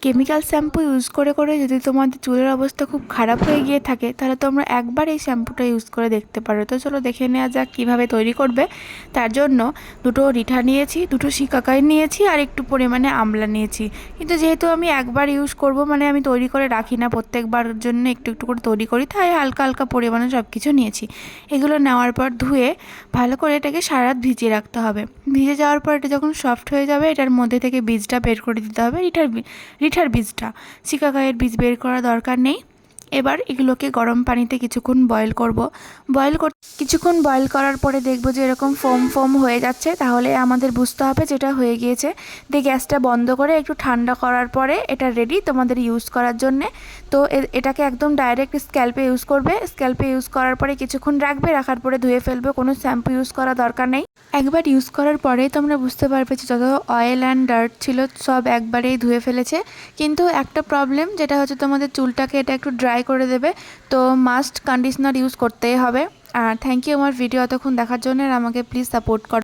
Chemical shampoo use করে করে যদি তোমাদের চুলের অবস্থা খুব খারাপ হয়ে গিয়ে থাকে, তাহলে তোমরা একবার এই শ্যাম্পুটা ইউজ করে দেখতে পারো। তো চলো দেখে নেওয়া যাক কীভাবে তৈরি করবে। তার জন্য দুটো রিঠা নিয়েছি, দুটো শিকাকাই নিয়েছি, আর একটু পরিমাণে আমলা নিয়েছি। কিন্তু যেহেতু আমি একবার ইউজ করব, মানে আমি তৈরি করে রাখি না, প্রত্যেকবার জন্য একটু একটু করে তৈরি করি, তাই হালকা হালকা পরিমাণে সব কিছু নিয়েছি। এগুলো নেওয়ার পর ধুয়ে ভালো করে এটাকে সারা রাত ভিজিয়ে রাখতে হবে। ভিজে যাওয়ার পর এটা যখন সফট হয়ে যাবে, এটার মধ্যে থেকে বীজটা বের করে দিতে হবে, রিঠার বীজটা। শিকাকাইয়ের বীজ বের করা দরকার নেই। এবার এগুলোকে গরম পানিতে কিছুক্ষণ বয়েল করব। কিছুক্ষণ বয়েল করার পরে দেখব যে এরকম ফোম ফোম হয়ে যাচ্ছে, তাহলে আমাদের বুঝতে হবে যেটা হয়ে গিয়েছে। দিয়ে গ্যাসটা বন্ধ করে একটু ঠান্ডা করার পরে এটা রেডি তোমাদের ইউজ করার জন্যে। তো এটাকে একদম ডাইরেক্ট স্ক্যাল্পে ইউজ করবে। স্ক্যাল্পে ইউজ করার পরে কিছুক্ষণ রাখবে, রাখার পরে ধুয়ে ফেলবে, কোনো শ্যাম্পু ইউজ করা দরকার নেই। একবার ইউজ করার পরেই তোমরা বুঝতে পারবে যে যত অয়েল অ্যান্ড ডার্ট ছিল সব একবারেই ধুয়ে ফেলেছে। কিন্তু একটা প্রবলেম, যেটা হচ্ছে তোমাদের চুলটাকে এটা একটু ড্রাই করে দেবে, তো মাস্ট কন্ডিশনার ইউজ করতেই হবে। আর থ্যাংক ইউ আমার ভিডিও এতক্ষণ দেখার জন্য, আর আমাকে প্লিজ সাপোর্ট করো।